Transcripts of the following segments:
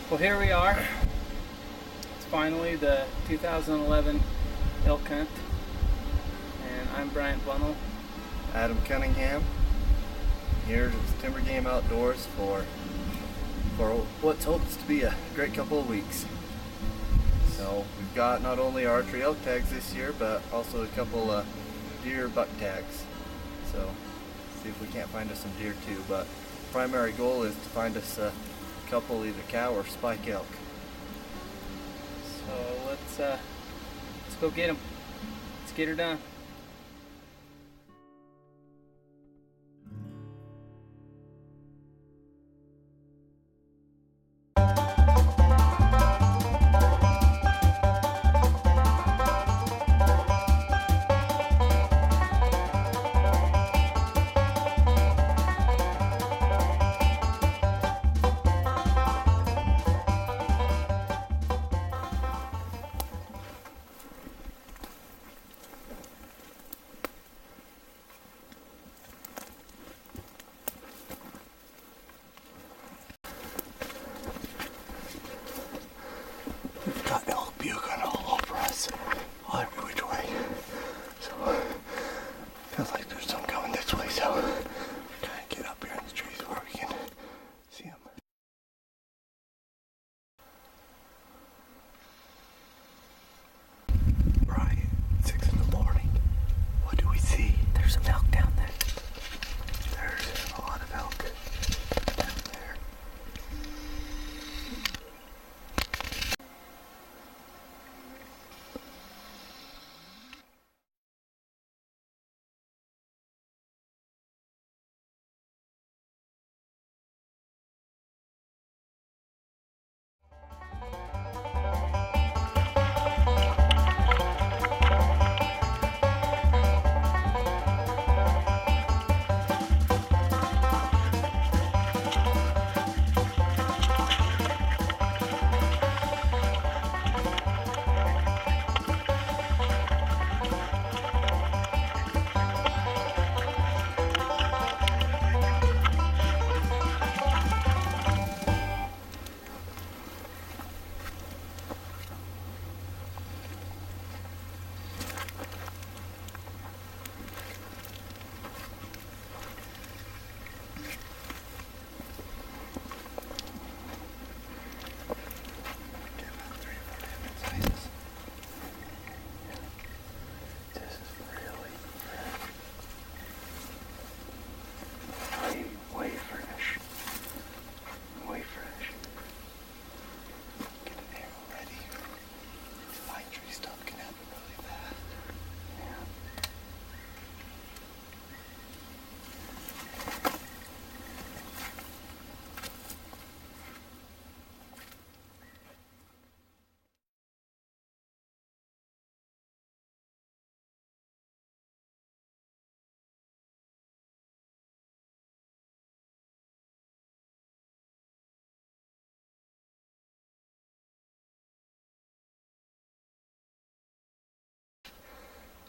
Well, here we are. It's finally the 2011 elk hunt, and I'm Bryant. Adam Cunningham, here at Timber Game Outdoors for what hopes to be a great couple of weeks. So we've got not only archery elk tags this year, but also a couple of deer buck tags. So see if we can't find us some deer too. But primary goal is to find us a couple either cow or spike elk. So let's go get them. Let's get her done. Got elk bugling all over us, all every which way. So feels like there's some coming this way. So trying to get up here in the trees where we can see them. Bryant, 6 in the morning. What do we see? There's some elk down there. There's a lot of elk down there.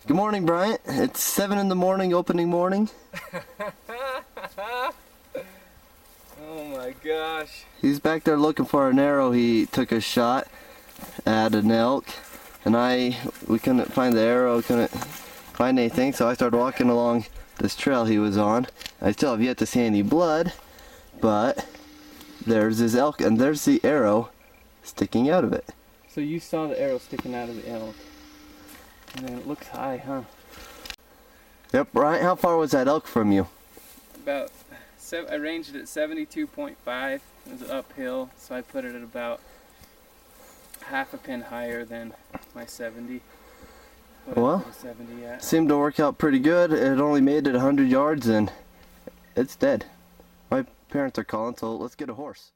Good morning, Bryant. It's 7 in the morning, opening morning. Oh my gosh. He's back there looking for an arrow. He took a shot at an elk, and we couldn't find the arrow, couldn't find anything, so I started walking along this trail he was on. I still have yet to see any blood, but there's his elk, and there's the arrow sticking out of it. So you saw the arrow sticking out of the elk. And then it looks high, huh? Yep, Bryant, how far was that elk from you? About, I ranged it at 72.5. It was uphill, so I put it at about half a pin higher than my 70. Well, 70 at. Seemed to work out pretty good. It only made it 100 yards and it's dead. My parents are calling, so let's get a horse.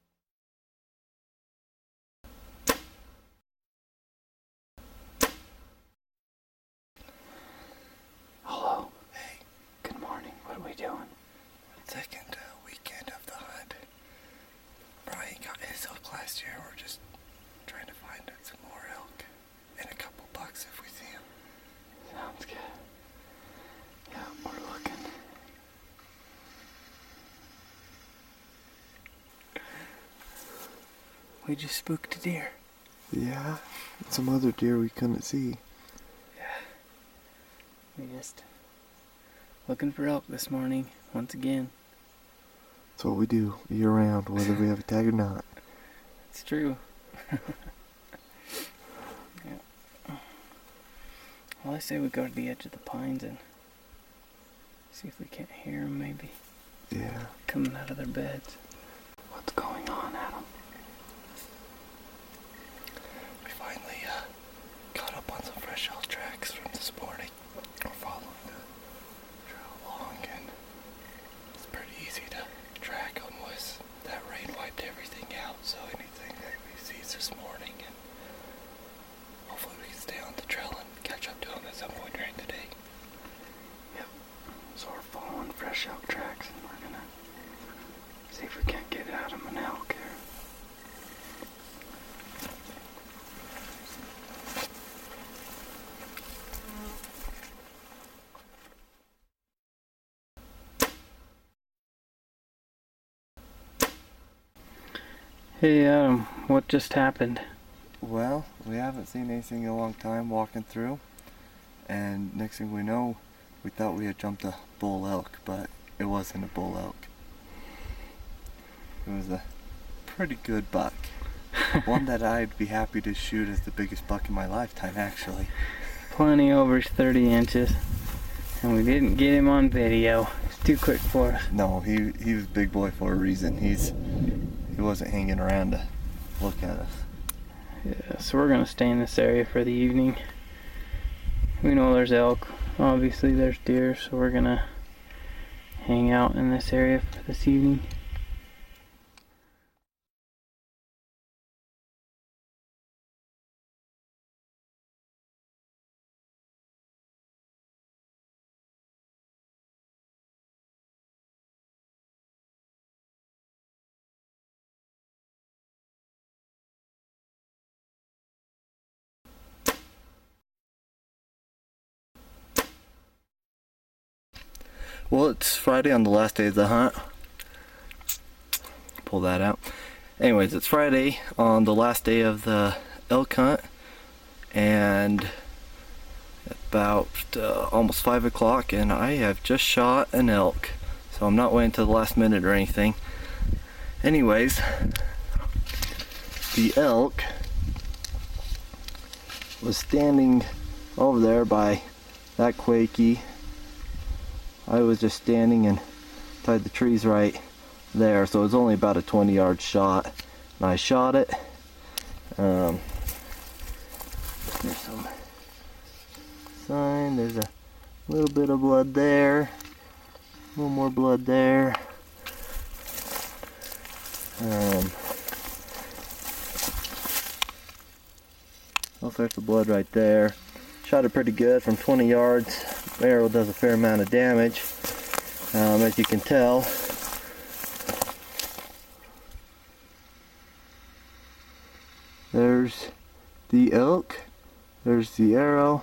Hello. Hey. Good morning. What are we doing? Second weekend of the hunt. Brian got his elk last year. We're just trying to find some more elk and a couple bucks if we see them. Sounds good. Yeah, we're looking. we just spooked a deer. Yeah, and some other deer we couldn't see. Yeah. We just looking for elk this morning, once again. That's what we do year round, whether we have a tag or not. It's true. Yeah. Well, I say we go to the edge of the pines and see if we can't hear them maybe. Yeah. Coming out of their beds. What's going on, Adam? We finally caught up on some fresh elk tracks from this morning. We're following the trail along, and it's pretty easy to track them with that rain wiped everything out, so anything that we see this morning, and hopefully we can stay on the trail and catch up to them at some point during the day. Yep. So we're following fresh elk tracks and we're gonna see if we can't get Adam an elk here. Hey Adam, what just happened? Well, we haven't seen anything in a long time walking through, and next thing we know, we thought we had jumped a bull elk, but it wasn't a bull elk. It was a pretty good buck. One that I'd be happy to shoot as the biggest buck in my lifetime, actually. Plenty over 30 inches, and we didn't get him on video. It's too quick for us. No, he was big boy for a reason. He wasn't hanging around to look at us. Yeah, so we're gonna stay in this area for the evening. We know there's elk, obviously there's deer, so we're gonna hang out in this area for this evening. Well, it's Friday on the last day of the hunt. Pull that out. Anyways, it's Friday on the last day of the elk hunt, and about almost 5 o'clock, and I have just shot an elk. So I'm not waiting till the last minute or anything. Anyways, the elk was standing over there by that quakey. I was just standing inside the trees right there, so it was only about a 20-yard shot, and I shot it. There's some sign, there's a little bit of blood there, a little more blood there. Also, there's the blood right there. Shot it pretty good from 20 yards. The arrow does a fair amount of damage, as you can tell. There's the elk, there's the arrow.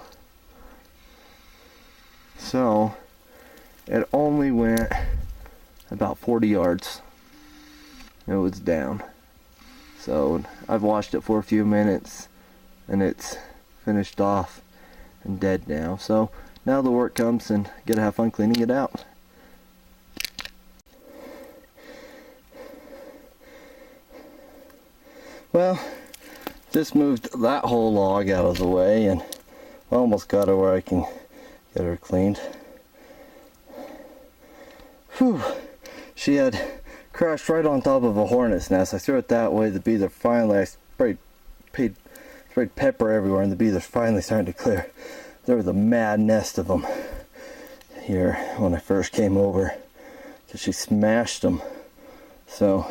So it only went about 40 yards. It was down. So I've watched it for a few minutes and it's finished off and dead now. So now the work comes and get to have fun cleaning it out. Well, just moved that whole log out of the way and almost got her where I can get her cleaned. Whew. She had crashed right on top of a hornet's nest. I threw it that way. The bees are finally, I sprayed pepper everywhere, and the bees are finally starting to clear. There was a mad nest of them here when I first came over, because she smashed them. So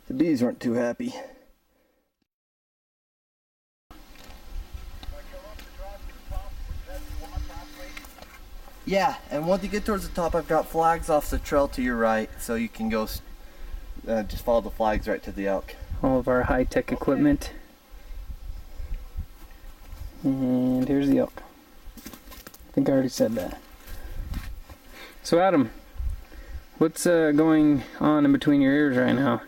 the bees weren't too happy. Yeah, and once you get towards the top, I've got flags off the trail to your right, so you can go just follow the flags right to the elk. All of our high-tech equipment. And here's the elk. I think I already said that. So Adam, what's going on in between your ears right now?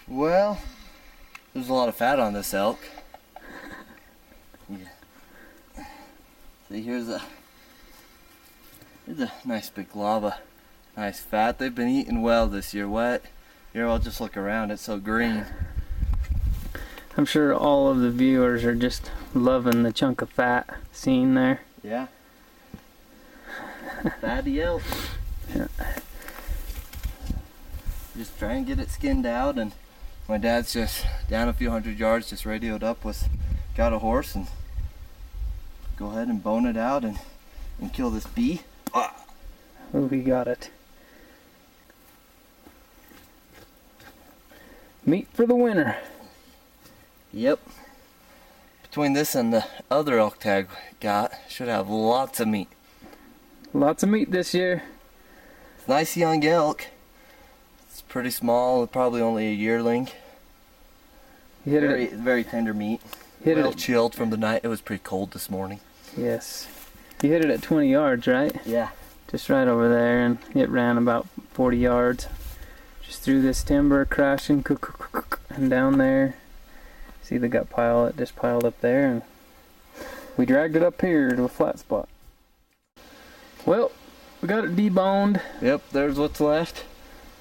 Well, There's a lot of fat on this elk. Yeah. See, here's a nice big glob of nice fat. They've been eating well this year. Wet. Here, I'll just look around. It's so green. I'm sure all of the viewers are just loving the chunk of fat seen there. Yeah. Fatty elk. Yeah. Just try and get it skinned out, and my dad's just down a few hundred yards, just radioed up with, got a horse, and go ahead and bone it out and kill this bee. Ah. Oh, we got it. Meat for the winter. Yep. Between this and the other elk tag got, should have lots of meat. Lots of meat this year. It's nice young elk. It's pretty small, probably only a yearling. You hit Very, it. very tender meat. Hit Well it. chilled from the night. It was pretty cold this morning. Yes. You hit it at 20 yards, right? Yeah. Just right over there, and it ran about 40 yards. Just through this timber, crashing, and down there. See the gut pile? It just piled up there, and we dragged it up here to a flat spot. Well, we got it deboned. Yep, there's what's left.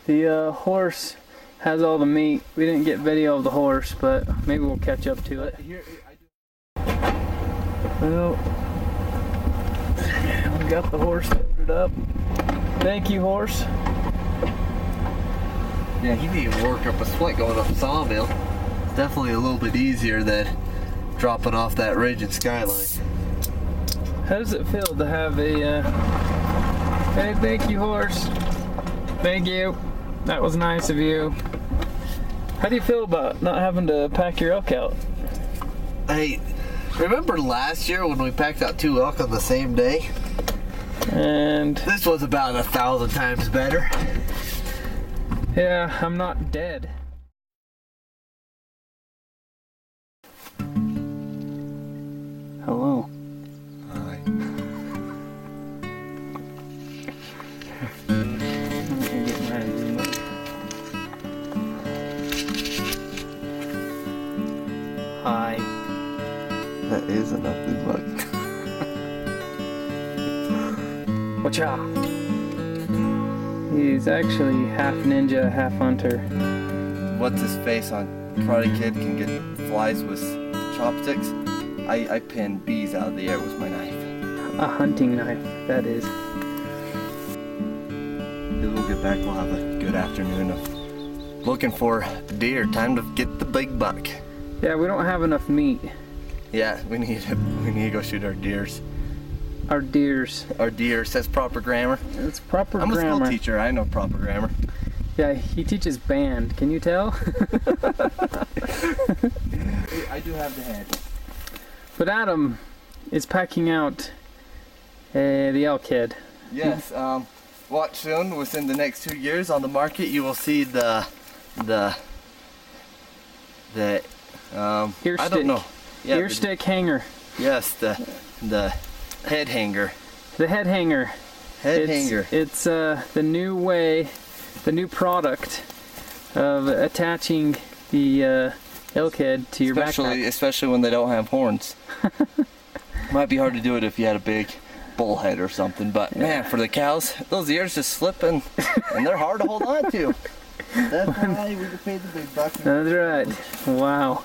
The horse has all the meat. We didn't get video of the horse, but maybe we'll catch up to it. Well, we got the horse loaded up. Thank you, horse. Yeah, he needed work up a sweat going up a sawmill. It's definitely a little bit easier than dropping off that ridge and skyline. How does it feel to have a, hey, thank you, horse. Thank you. That was nice of you. How do you feel about not having to pack your elk out? Hey, remember last year when we packed out 2 elk on the same day? And This was about 1,000 times better. yeah, I'm not dead. Hello. Hi. Hi. That is an ugly bug. Watch out. He's actually half ninja, half hunter. What's his face on Karate Kid can get flies with chopsticks? I pin bees out of the air with my knife. A hunting knife, that is. We'll get back, we'll have a good afternoon of looking for deer. Time to get the big buck. Yeah, we don't have enough meat. Yeah, we need to go shoot our deers. Our deers. Our deers, that's proper grammar. It's proper I'm grammar. a school teacher, I know proper grammar. Yeah, he teaches band. Can you tell? I do have the head. But Adam is packing out the elk head. Yes, watch soon. Within the next 2 years on the market, you will see the Ear I stick. don't know. Yeah, Ear stick hanger. Yes, the head hanger. The head hanger. Head hanger. It's the new way, the new product of attaching the elk head to your backpack. Especially when they don't have horns. Might be hard to do it if you had a big bullhead or something, but man, for the cows, those ears just slip and they're hard to hold on to. That's why we get paid the big bucks. That's right. Wow.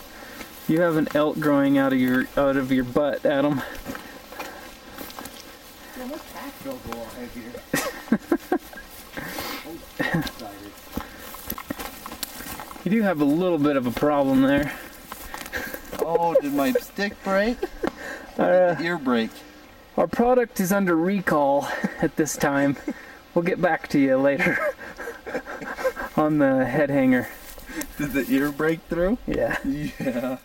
You have an elk growing out of your butt, Adam. Yeah, my pack feels a little heavier. I'm excited. You do have a little bit of a problem there. Oh, did my stick break? Our Ear break. Our product is under recall at this time. We'll get back to you later on the head hanger. Did the ear break through? Yeah. Yeah.